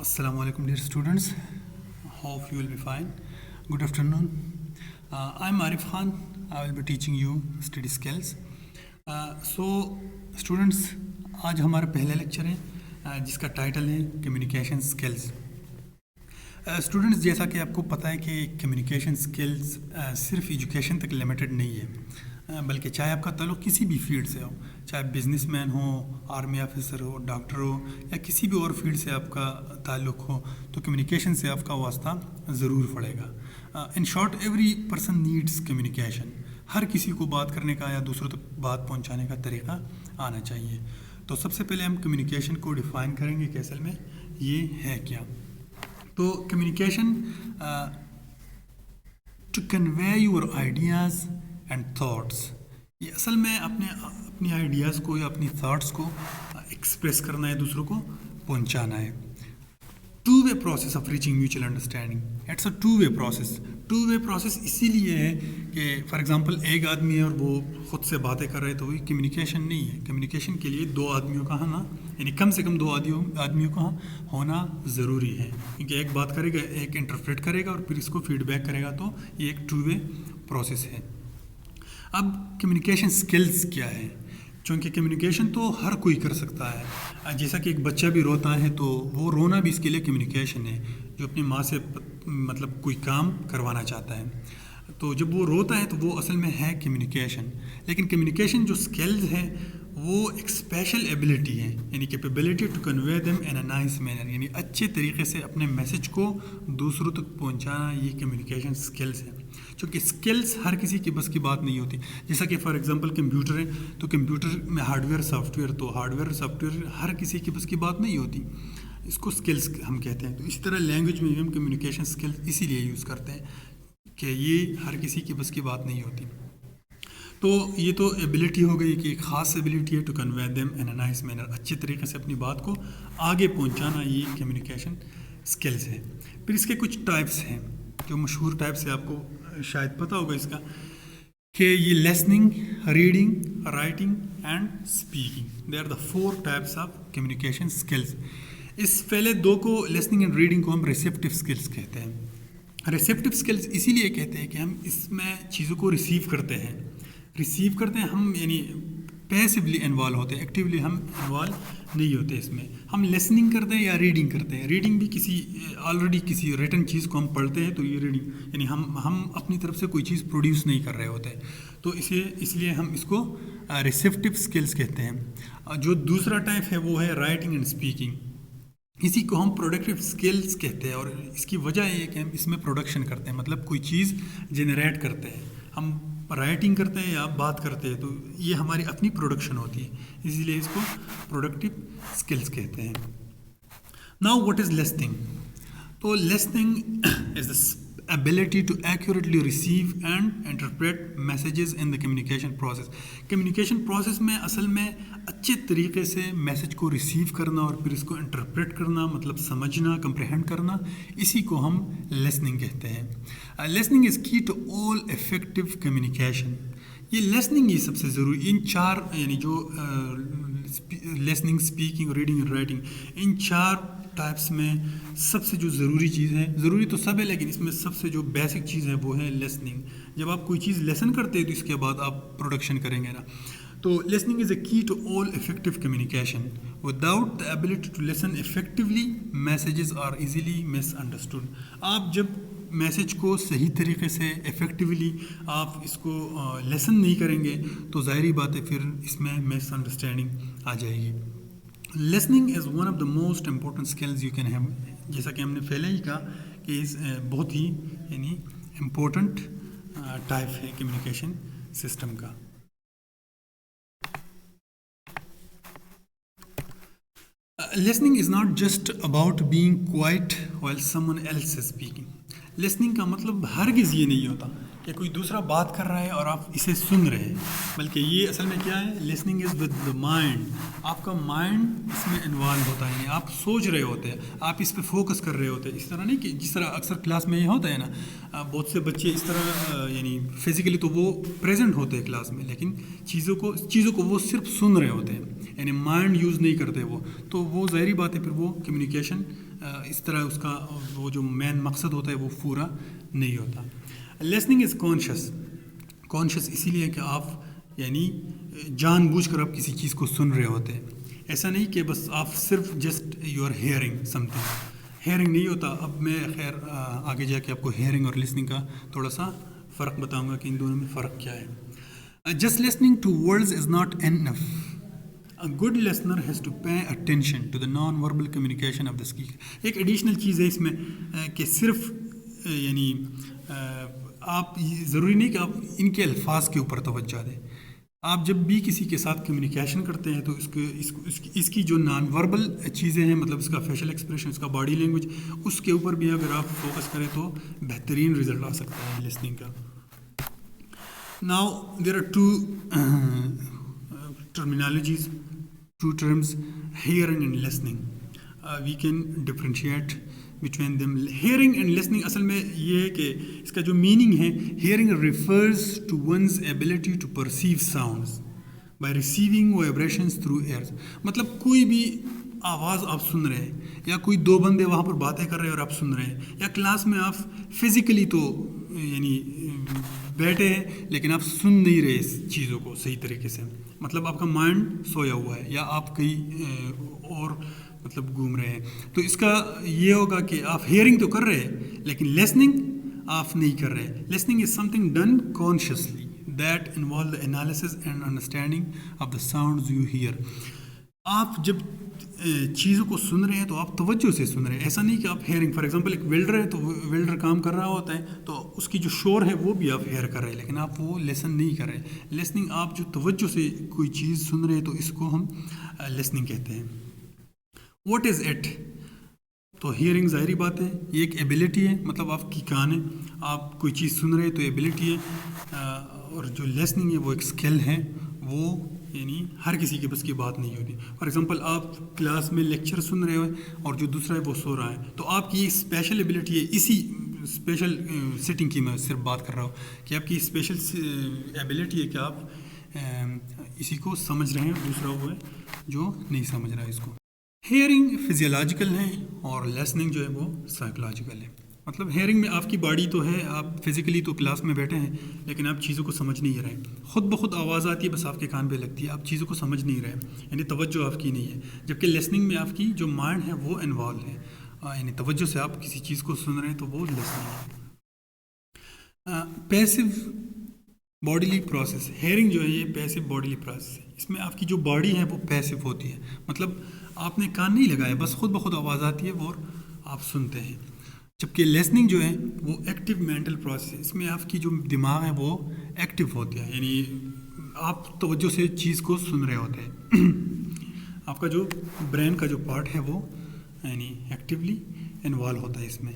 Assalamu alaikum, dear students. Hope you will be fine. Good afternoon. I'm Arif Khan. I will be teaching you study skills. So, students, आज हमारा पहला lecture है जिसका title है communication skills. Students, जैसा कि आपको पता है कि कम्युनिकेशन स्किल्स सिर्फ एजुकेशन तक लिमिटेड नहीं है, बल्कि चाहे आपका ताल्लुक़ किसी भी फील्ड से हो, चाहे बिजनेसमैन हो, आर्मी ऑफिसर हो, डॉक्टर हो या किसी भी और फील्ड से आपका ताल्लुक़ हो, तो कम्युनिकेशन से आपका वास्ता ज़रूर पड़ेगा. In short, every person needs communication. हर किसी को बात करने का या दूसरों तक बात पहुंचाने का तरीका आना चाहिए. तो सबसे पहले हम कम्युनिकेशन को डिफ़ाइन करेंगे कि असल में ये है क्या. तो communication to convey your ideas and thoughts, ये असल में अपनी आइडियाज़ को या अपनी थॉट्स को एक्सप्रेस करना है, दूसरों को पहुंचाना है. Two way process of reaching mutual understanding. It's a two way process. Two way process इसीलिए है कि फॉर एग्जांपल एक आदमी है और वो ख़ुद से बातें कर रहे हैं, तो वही कम्युनिकेशन नहीं है. कम्युनिकेशन के लिए दो आदमियों का होना, यानी कम से कम दो आदमियों का होना ज़रूरी है, क्योंकि एक बात करेगा, एक इंटरप्रेट करेगा और फिर इसको फीडबैक करेगा. तो ये एक टू वे प्रोसेस है. अब कम्युनिकेशन स्किल्स क्या है? चूँकि कम्युनिकेशन तो हर कोई कर सकता है. जैसा कि एक बच्चा भी रोता है तो वो रोना भी इसके लिए कम्युनिकेशन है, जो अपनी माँ से मतलब कोई काम करवाना चाहता है. तो जब वो रोता है तो वो असल में है कम्युनिकेशन. लेकिन कम्युनिकेशन जो स्किल्स है वो एक स्पेशल एबिलिटी है, यानी capability to convey them in a nice manner, यानी अच्छे तरीके से अपने मैसेज को दूसरों तक पहुंचाना. ये कम्युनिकेशन स्किल्स है. क्योंकि स्किल्स हर किसी की बस की बात नहीं होती. जैसा कि फॉर एग्जांपल कंप्यूटर है, तो कंप्यूटर में हार्डवेयर सॉफ्टवेयर, तो हार्डवेयर सॉफ्टवेयर हर किसी की बस की बात नहीं होती, इसको स्किल्स हम कहते हैं. तो इसी तरह लैंग्वेज में भी हम कम्युनिकेशन स्किल्स इसीलिए यूज़ करते हैं कि ये हर किसी की बस की बात नहीं होती. तो ये तो एबिलिटी हो गई कि एक ख़ास एबिलिटी है to convey them in a nice manner, अच्छे तरीके से अपनी बात को आगे पहुंचाना. ये कम्युनिकेशन स्किल्स है. फिर इसके कुछ टाइप्स हैं, जो मशहूर टाइप्स है, आपको शायद पता होगा इसका, कि ये listening, reading, writing and speaking, they are the 4 types of communication skills. इस पहले दो को, लिसनिंग एंड रीडिंग को हम रिसेप्टिव स्किल्स कहते हैं. रिसेप्टिव स्किल्स इसीलिए कहते हैं कि हम इसमें चीज़ों को रिसीव करते हैं हम, यानी पैसिवली इन्वॉल्व होते हैं, एक्टिवली हम इन्वॉल्व नहीं होते इसमें. हम लिसनिंग करते हैं या रीडिंग करते हैं. रीडिंग भी किसी ऑलरेडी किसी रिटन चीज़ को हम पढ़ते हैं, तो ये रीडिंग, यानी हम अपनी तरफ से कोई चीज़ प्रोड्यूस नहीं कर रहे होते. तो इसलिए हम इसको रिसेप्टिव स्किल्स कहते हैं. जो दूसरा टाइप है वो है राइटिंग एंड स्पीकिंग. इसी को हम प्रोडक्टिव स्किल्स कहते हैं. और इसकी वजह ये है कि हम इसमें प्रोडक्शन करते हैं, मतलब कोई चीज़ जनरेट करते हैं. हम राइटिंग करते हैं या बात करते हैं, तो ये हमारी अपनी प्रोडक्शन होती है, इसीलिए इसको प्रोडक्टिव स्किल्स कहते हैं. Now what is listening? तो listening is the ability to accurately receive and interpret messages in the communication process. Communication process में असल में अच्छे तरीके से मैसेज को रिसीव करना और फिर इसको इंटरप्रेट करना, मतलब समझना, कंप्रहेंड करना, इसी को हम लिसनिंग कहते हैं. लिसनिंग इज़ की टू ऑल इफेक्टिव कम्युनिकेशन. ये लिसनिंग ही सबसे ज़रूरी, इन 4, यानी जो लिसनिंग, स्पीकिंग, रीडिंग और राइटिंग, इन 4 टाइप्स में सबसे जो ज़रूरी चीज़ है, ज़रूरी तो सब है लेकिन इसमें सबसे जो बेसिक चीज़ है वो है लिसनिंग. जब आप कोई चीज़ लेसन करते हैं तो इसके बाद आप प्रोडक्शन करेंगे ना. तो listening is a key to all effective communication. Without the ability to listen effectively, messages are easily misunderstood. आप जब मैसेज को सही तरीके से इफ़ेक्टिवली आप इसको लेसन नहीं करेंगे तो ज़ाहिरी बात है फिर इसमें मिसअंडरस्टैंडिंग आ जाएगी. Listening is one of the most important skills you can have. जैसा कि हमने पहले ही कहा कि बहुत ही यानी इम्पोर्टेंट टाइप है कम्युनिकेशन सिस्टम का. Listening is not just about being quite while someone else is speaking. Listening का मतलब हरगिज़ ये नहीं होता کہ کوئی دوسرا بات کر رہا ہے اور آپ اسے سن رہے ہیں، بلکہ یہ اصل میں کیا ہے، listening is with the mind. آپ کا مائنڈ اس میں انوالو ہوتا ہے، یعنی آپ سوچ رہے ہوتے ہیں، آپ اس پہ فوکس کر رہے ہوتے ہیں. اس طرح نہیں کہ جس طرح اکثر کلاس میں یہ ہوتا ہے نا، بہت سے بچے اس طرح یعنی فزیکلی تو وہ پریزنٹ ہوتے ہیں کلاس میں، لیکن چیزوں کو وہ صرف سن رہے ہوتے ہیں، یعنی مائنڈ یوز نہیں کرتے وہ. تو وہ ظاہری بات ہے پھر وہ کمیونیکیشن اس طرح اس کا وہ جو مین مقصد ہوتا ہے وہ پورا نہیں ہوتا. لسننگ از کانشیس اسی لیے کہ آپ یعنی جان بوجھ کر آپ کسی چیز کو سن رہے ہوتے ہیں. ایسا نہیں کہ بس آپ صرف just you are hearing something, hearing نہیں ہوتا. اب میں خیر آگے جا کے آپ کو ہیئرنگ اور لسننگ کا تھوڑا سا فرق بتاؤں گا کہ ان دونوں میں فرق کیا ہے. Just listening to words is not enough. A good listener has to pay attention to the non-verbal communication of the speaker. ایک ایڈیشنل چیز ہے اس میں کہ صرف یعنی آپ ضروری نہیں کہ آپ ان کے الفاظ کے اوپر توجہ دیں. آپ جب بھی کسی کے ساتھ کمیونیکیشن کرتے ہیں تو اس کی جو نان وربل چیزیں ہیں، مطلب اس کا فیشل ایکسپریشن، اس کا باڈی لینگویج، اس کے اوپر بھی اگر آپ فوکس کریں تو بہترین رزلٹ آ سکتا ہے لسننگ کا. Now there are two terminologies, two terms, hearing and listening. We can differentiate between them. Hearing and listening اصل میں یہ ہے کہ اس کا جو میننگ ہے، hearing refers to one's ability to perceive sounds by receiving vibrations through ears. مطلب کوئی بھی آواز آپ سن رہے ہیں، یا کوئی دو بندے وہاں پر باتیں کر رہے ہیں اور آپ سن رہے ہیں، یا کلاس میں آپ فزیکلی تو یعنی بیٹھے ہیں لیکن آپ سن نہیں رہے اس چیزوں کو صحیح طریقے سے، مطلب آپ کا مائنڈ سویا ہوا ہے یا آپ کہیں اور مطلب گھوم رہے ہیں. تو اس کا یہ ہوگا کہ آپ ہیئرنگ تو کر رہے ہیں لیکن لسننگ آپ نہیں کر رہے. Listening is something done consciously that involve the analysis and understanding of the sounds you hear. آپ جب چیزوں کو سن رہے ہیں تو آپ توجہ سے سن رہے ہیں. ایسا نہیں کہ آپ ہیئرنگ، فار ایگزامپل ایک ویلڈر ہے تو ویلڈر کام کر رہا ہوتا ہے تو اس کی جو شور ہے وہ بھی آپ ہیئر کر رہے ہیں لیکن آپ وہ لیسن نہیں کر رہے. لیسننگ آپ جو توجہ سے کوئی چیز سن رہے ہیں تو اس کو ہم لیسننگ کہتے ہیں. What is it? تو ہیئرنگ ظاہری بات ہے یہ ایک ایبلٹی ہے، مطلب آپ کی کان ہے، آپ کوئی چیز سن رہے ہیں تو ایبلٹی ہے. اور جو لیسننگ ہے وہ ایک اسکل ہے، وہ یعنی ہر کسی کے بس کی بات نہیں ہوتی. فار ایگزامپل آپ کلاس میں لیکچر سن رہے ہو اور جو دوسرا ہے وہ سو رہا ہے، تو آپ کی یہ اسپیشل ایبلٹی ہے. اسی اسپیشل سٹنگ کی میں صرف بات کر رہا ہوں کہ آپ کی اسپیشل ایبلٹی ہے کہ آپ اسی کو سمجھ رہے ہیں، دوسرا وہ ہے جو نہیں سمجھ رہا ہے اس کو. ہیئرنگ فزیولوجیکل ہے اور لیسننگ جو ہے وہ سائیکولوجیکل ہے. مطلب ہیئرنگ میں آپ کی باڈی تو ہے، آپ فزیکلی تو کلاس میں بیٹھے ہیں لیکن آپ چیزوں کو سمجھ نہیں رہے. خود بخود آواز آتی ہے، بس آپ کے کان پہ لگتی ہے، آپ چیزوں کو سمجھ نہیں رہے، یعنی توجہ آپ کی نہیں ہے. جبکہ لیسننگ میں آپ کی جو مائنڈ ہے وہ انوالو ہے، یعنی توجہ سے آپ کسی چیز کو سن رہے ہیں تو وہ لیسننگ ہے. Passive bodily process. ہیئرنگ جو ہے یہ پیسیو باڈیلی پروسیس ہے. اس میں آپ کی جو باڈی ہے وہ پیسیو ہوتی ہے، مطلب آپ نے کان نہیں لگایا، بس خود بخود آواز آتی ہے اور آپ سنتے ہیں. جبکہ لیسننگ جو ہے وہ ایکٹیو مینٹل پروسیس ہے. اس میں آپ کی جو دماغ ہے وہ ایکٹیو ہوتی ہے، یعنی آپ توجہ سے چیز کو سن رہے ہوتے ہیں. آپ کا جو برین کا جو پارٹ ہے وہ یعنی ایکٹیولی انوالو ہوتا ہے اس میں.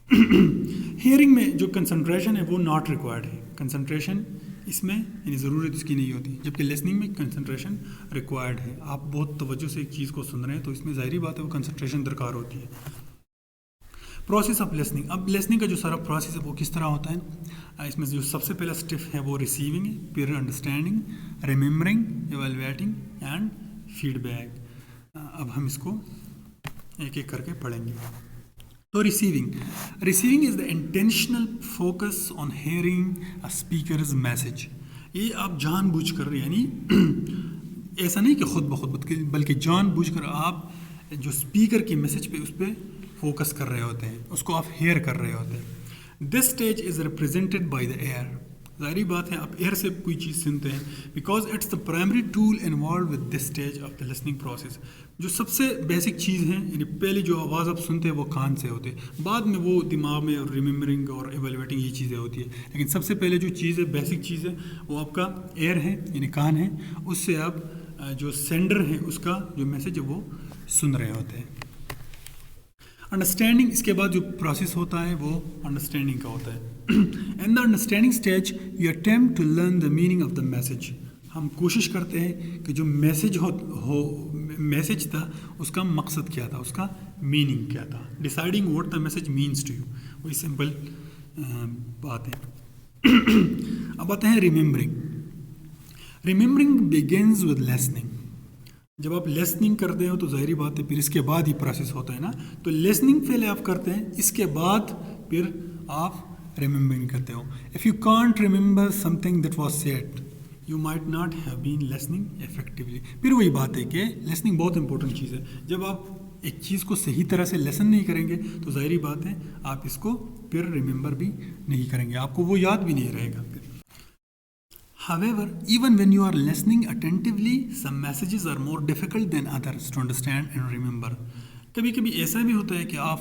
ہیئرنگ میں جو کنسنٹریشن ہے وہ ناٹ ریکوائرڈ ہے. کنسنٹریشن اس میں یعنی ضرورت اس کی نہیں ہوتی، جبکہ لسننگ میں کنسنٹریشن ریکوائرڈ ہے. آپ بہت توجہ سے ایک چیز کو سن رہے ہیں تو اس میں ظاہری بات ہے وہ کنسنٹریشن درکار ہوتی ہے. Process of listening. اب لسننگ کا جو سارا پروسیس ہے وہ کس طرح ہوتا ہے؟ اس میں جو سب سے پہلا اسٹیپ ہے وہ ریسیونگ ہے، پھر understanding, remembering, evaluating and feedback. اب ہم اس کو ایک ایک کر کے پڑھیں گے. تو receiving is the intentional focus on hearing a speakers message. یہ آپ جان بوجھ کر یعنی ایسا نہیں کہ خود بخود بلکہ جان بوجھ کر آپ جو اسپیکر کی میسج پہ اس پہ فوکس کر رہے ہوتے ہیں، اس کو آپ ہیئر کر رہے ہوتے ہیں. This stage is represented by the ear. ظاہری بات ہے آپ ایئر سے کوئی چیز سنتے ہیں because it's the primary tool involved with this stage of the listening process. جو سب سے بیسک چیز ہیں یعنی پہلی جو آواز آپ سنتے ہیں وہ کان سے ہوتے ہیں، بعد میں وہ دماغ میں اور ریممبرنگ اور ایویلویٹنگ یہ چیزیں ہوتی ہیں، لیکن سب سے پہلے جو چیز ہے بیسک چیز ہے وہ آپ کا ایئر ہے یعنی کان ہے. اس سے آپ جو سینڈر ہے اس کا جو میسج ہے وہ سن رہے ہوتے ہیں. अंडरस्टैंडिंग, इसके बाद जो प्रोसेस होता है वो अंडरस्टैंडिंग का होता है. In the understanding stage you attempt to learn the meaning of the message. हम कोशिश करते हैं कि जो मैसेज था उसका मकसद क्या था, उसका मीनिंग क्या था. Deciding what the message means to you, वही सिंपल बात है. अब आते हैं remembering. Remembering begins with listening. जब आप लिसनिंग करते हो तो ज़ाहिरी बात है फिर इसके बाद ही प्रोसेस होता है ना. तो लिसनिंग पहले आप करते हैं, इसके बाद फिर आप रिमेंबरिंग करते हो. If you can't remember something that was said you might not have been listening effectively. फिर वही बात है कि लिसनिंग बहुत इंपॉर्टेंट चीज़ है. जब आप एक चीज़ को सही तरह से लिसन नहीं करेंगे तो ज़ाहिरी बात है आप इसको फिर रिमेंबर भी नहीं करेंगे, आपको वो याद भी नहीं रहेगा. However, even when you are listening attentively, some messages are more difficult than others to understand and remember. कभी कभी ऐसा भी होता है कि आप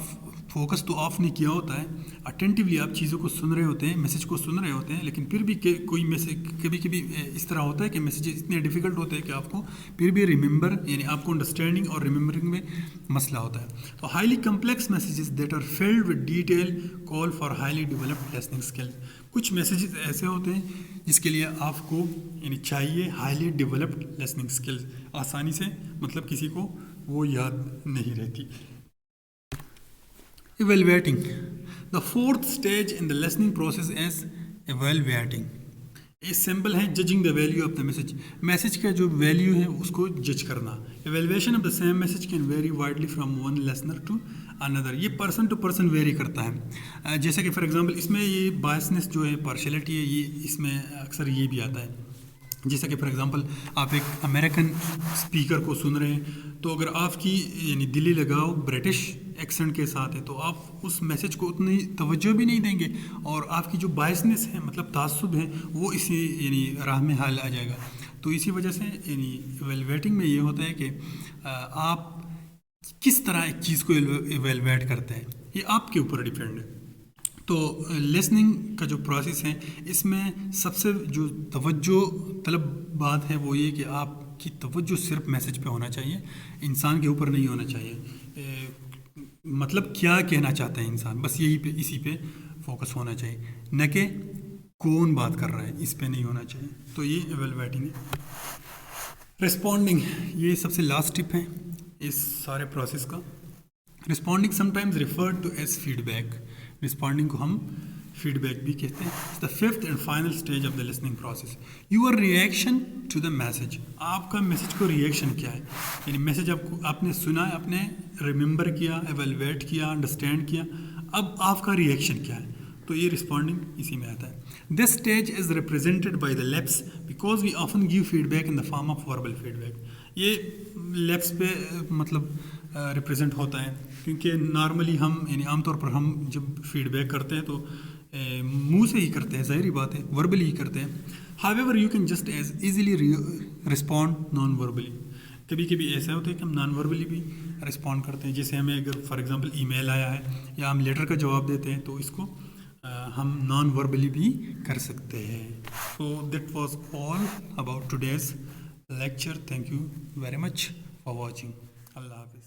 फोकस तो ऑफ नहीं किया होता है, अटेंटिवली आप चीज़ों को सुन रहे होते हैं, मैसेज को सुन रहे होते हैं, लेकिन फिर भी कोई मैसेज कभी कभी इस तरह होता है कि मैसेज इतने डिफ़िकल्ट होते हैं कि आपको फिर भी रिमेंबर, यानी आपको अंडरस्टैंडिंग और रिमेंबरिंग में मसला होता है. तो highly complex messages that are filled with detail call for highly developed listening skill. कुछ मैसेजेस ऐसे होते हैं जिसके लिए आपको यानी चाहिए हाईली डेवलप्ड लिसनिंग स्किल्स. आसानी से मतलब किसी को वो याद नहीं रहती. Evaluating. The fourth stage in the listening process is evaluating. ये सिंपल है judging the value of the message. Message का जो वैल्यू है उसको जज करना. Evaluation of the same message can vary widely from one listener to another. ये person to person vary करता है. जैसे कि फॉर एग्जांपल इसमें ये बायसनेस जो है, पार्शलिटी है, ये इसमें अक्सर ये भी आता है. जैसा कि फॉर एग्जांपल आप एक अमेरिकन स्पीकर को सुन रहे हैं तो अगर आपकी यानी दिली लगाओ ब्रिटिश एक्सेंट के साथ है तो आप उस मैसेज को उतनी तवज्जो भी नहीं देंगे और आपकी जो बायसनेस है मतलब तासुब है वो इसी यानी राह में हाल आ जाएगा. तो इसी वजह से यानी इवैल्यूएटिंग में ये होता है कि आप किस तरह एक चीज़ को इवैल्यूएट करते हैं, ये आपके ऊपर डिपेंड है. तो लिसनिंग का जो प्रोसेस है इसमें सबसे जो तवज्जो तलब बात है वो ये कि आपकी तवज्जो सिर्फ मैसेज पे होना चाहिए, इंसान के ऊपर नहीं होना चाहिए. मतलब क्या कहना चाहता है इंसान, बस यही पे इसी पे फोकस होना चाहिए, न कि कौन बात कर रहा है, इस पे नहीं होना चाहिए. तो ये इवैल्यूएटिंग है. रिस्पॉन्डिंग, ये सबसे लास्ट टिप है इस सारे प्रोसेस का. Responding sometimes referred to as feedback. Responding को हम फीडबैक भी कहते हैं. The fifth and final stage of the listening process, your reaction to the message. आपका मैसेज को रिएक्शन क्या है, यानी मैसेज आपने सुना, आपने रिमेंबर किया, एवेलुएट किया, अंडरस्टैंड किया, अब आपका रिएक्शन क्या है. तो ये रिस्पॉन्डिंग इसी में आता है. This stage is represented by the lips because we often give feedback in the form of verbal feedback. ये लिप्स पे मतलब रिप्रेजेंट होता है क्योंकि नॉर्मली हम यानी आमतौर पर हम जब फीडबैक करते हैं तो मुंह से ही करते हैं, ज़ाहिरी बात है, वर्बली ही करते हैं. However you can just as easily respond non verbally. कभी कभी ऐसा होता है कि हम नॉन वर्बली भी रिस्पॉन्ड करते हैं. जैसे हमें अगर फॉर एग्जांपल ईमेल आया है या हम लेटर का जवाब देते हैं तो इसको हम नॉन वर्बली भी कर सकते हैं. So that was all about today's lecture. Thank you very much for watching. Allah Hafiz.